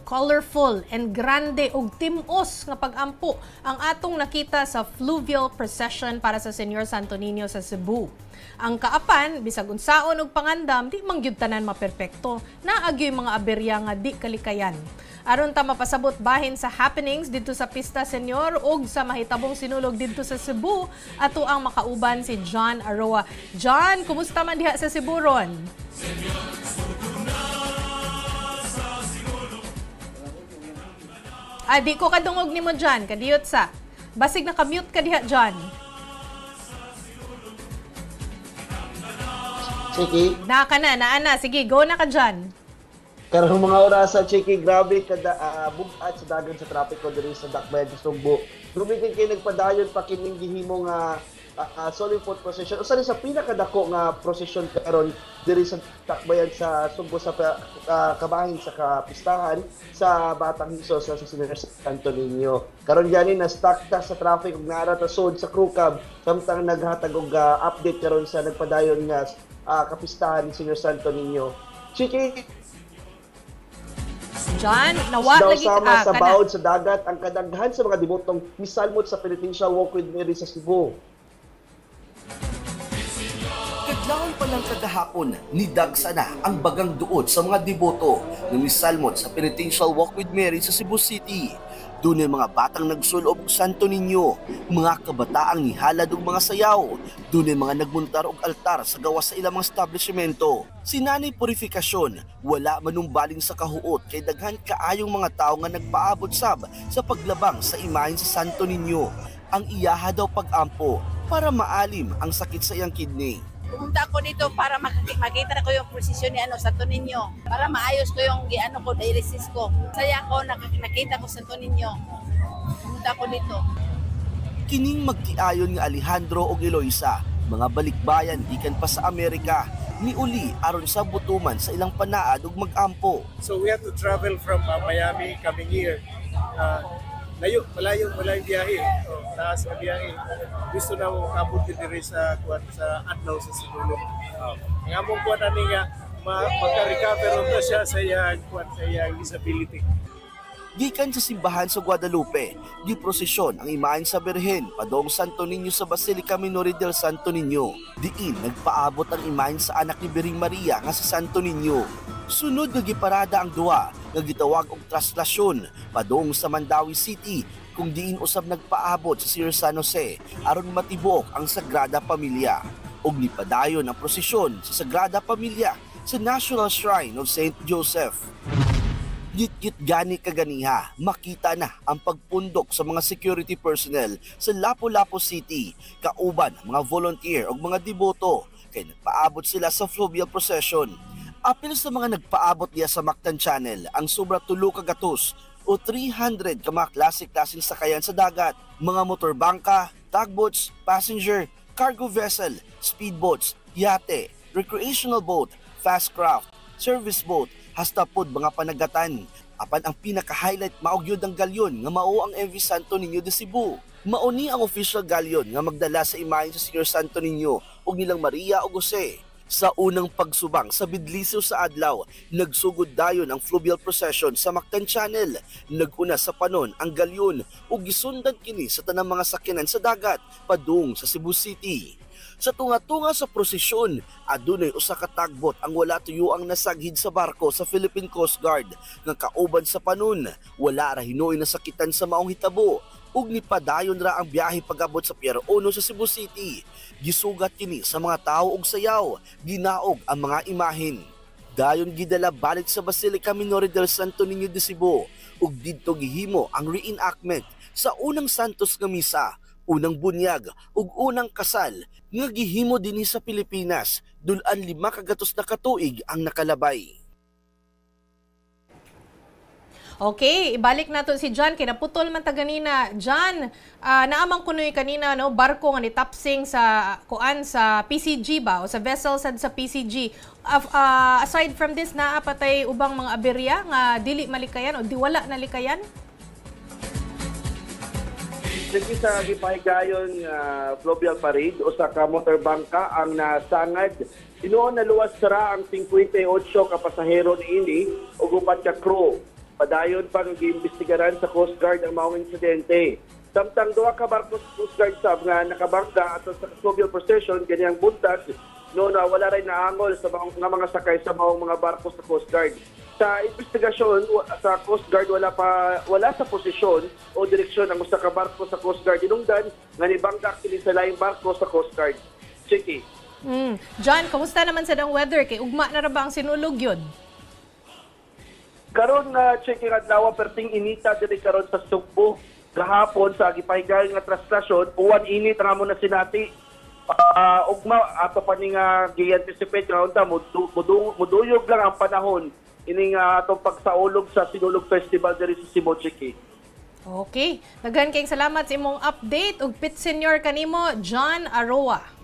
Colorful and grande ug tim-os nga pag-ampo ang atong nakita sa fluvial procession para sa Señor Santo Niño sa Cebu. Ang kaapan, bisag unsaon og pangandam, di mangyud tanan maperpekto. Naagyoy mga aberya nga di kalikayan. Aron ta mapasabot bahin sa happenings dito sa Pista Señor ug sa mahitabong sinulog dito sa Cebu, ato ang makauban si John Aroa. John, kumusta man diha sa Cebu ron? Di ko kadungog nimo John, kadiyot sa. Basig naka-mute ka diha John. Chiki? Naana. Sige, go na ka John. Karong mga oras sa Chiki, grabe kada bugat sa dagan sa trapiko diri sa Dakbayan sa Sugbo. Grumitin kay nagpadayon pa kining gihimo nga solemn foot procession. Usa sa pinakadako nga procession karon diri sa Dakbayan sa Sugbo sa kabahin sa kapistahan sa Batang Hesus sa Señor Santo Niño. Karon gani na stuck ta sa traffic ug naara ta sud sa Krukab samtang naghatag og update karon sa nagpadayon nga kapistahan ni Señor Santo Niño. Chiki, John, nawa lagi sama sa bawod sa dagat ang kadaghan sa mga debotong misalmot sa Penitential Walk with Mary sa Cebu. Kadlawon pa lang kagahapon, nidagsa na ang bagang duot sa mga deboto ng misalmot sa Penitential Walk with Mary sa Cebu City. Doon ay mga batang nagsulob og Santo Niño, mga kabataang nihalad og mga sayaw. Doon ay mga nagmuntar og altar sa gawas sa ilang mga establishmento. Si Nanay Purifikasyon, wala manumbaling sa kahuot kay daghan kaayong mga tao nga nagpaabot sab sa paglabang sa imahen sa Santo Niño. Ang iyaha daw pag-ampo para maalim ang sakit sa iyang kidney. Pumunta ako dito para makita na ko yung posisyon ni Santo Niño. Para maayos ko yung ko, dialysis ko. Saya ko, nakita ko Santo Niño. Pumunta ako dito. Kining magtiayon nga Alejandro ug Eloisa, mga balikbayan gikan pa sa Amerika, niuli aron sa butuman sa ilang panaad ug mag-ampo. So we have to travel from Miami coming here. Malayong biyahe. Taas na biyahe. Gusto na mo kabot diri sa adlaw sa Sinulog. Nga mong kuwan na nga magka-recover na siya sa iyang disability. Gikan sa simbahan sa Guadalupe, giprosesyon ang imahen sa Birhen padong Santo Niño sa Basilica Minore del Santo Niño. Diin nagpaabot ang imahen sa anak ni Birheng Maria nga sa Santo Niño. Sunod nga giparada ang duwa nga gitawag og traslasyon padong sa Mandawi City kung diin usab nagpaabot sa Sir San Jose aron matibuok ang Sagrada Pamilya. Og nipadayon ang prosesyon sa Sagrada Pamilya sa National Shrine of St. Joseph. Git-git gani kaganiha, makita na ang pagpundok sa mga security personnel sa Lapu-Lapu City, kauban mga volunteer o mga deboto, kay nagpaabot sila sa fluvial procession. Apil sa mga nagpaabot niya sa Mactan Channel ang sobra 3 kagatos o 300 ka mga klasik-klasing sakayan sa dagat, mga motorbangka, tugboats, passenger, cargo vessel, speedboats, yate, recreational boat, fast craft, service boat, hasta pod mga panagatan. Apan ang pinaka-highlight maogyod ang galyon nga mao ang MV Santo Niño de Cebu. Mauni ang official galyon nga magdala sa imahen sa Señor Santo Niño ug nilang Maria ug Jose. Sa unang pagsubang sa Bidlisyo sa adlaw, nagsugod dayon ang fluvial procession sa Mactan Channel. Naguna sa panon ang galyon ug gisundan kini sa tanang mga sakyanan sa dagat padung sa Cebu City. Sa tunga-tunga sa prosesyon, adunay usa ka tagbot ang wala tuyuang nasaghid sa barko sa Philippine Coast Guard nga kauban sa panon. Wala ra hinoy nasakitan sa maong hitabo ug nipadayon ra ang biyahe pagabot sa Pier 1 sa Cebu City. Gisugat kini sa mga tao og sayaw, ginaog ang mga imahen. Dayon gidala balik sa Basilica Minore del Santo Niño de Cebu ug didto gihimo ang reenactment sa unang Santos nga misa, unang bunyag ug unang kasal nga gihimo dinhi sa Pilipinas. Dulan 5 kagatos na katuig ang nakalabay. Okay, ibalik nato si John, kinaputol man ta ganina. John, naamang kunoy kanina no, barko nga nitapsing sa kuan sa PCG ba o sa vessel sad sa PCG. Aside from this, naa patay ubang mga aberya nga dili malikayan o di wala nalikayan? Sige sa gipahigayon fluvial parade o sa motorbangka ang nasangad. Inoon na luwas sara ang 58 ka pasahero niini ug upat ka crew. Padayon pa ng giimbestigaran sa Coast Guard ang maong insidente. Samtang duha ka barko sa Coast Guard sab nga nakabangga ato sa fluvial procession kaniyang buntag no na wala ray naangol sa mga sakay sa maong mga barko sa Coast Guard. Sa investigasyon sa Coast Guard wala sa posisyon o direksyon ang usa ka barko sa Coast Guard inungdan nga nibangga kini sa laing barko sa Coast Guard. Chiki. John, kamusta naman sa dang weather kay ugma na ra ba ang sinulog yun? Karon na checking adlaw perting inita diri karon sa Sugbo gahapon sa gipahigayon nga traslasyon uwan init nga mo na sinati ugma ato pa ni nga gi-anticipate nga unta muduyog lang ang panahon ining atong pagsaulog sa Sinulog Festival diri sa Cebu, Chiki. Okay, daghan kayong salamat sa imong update ug pit senior kanimo John Aroa.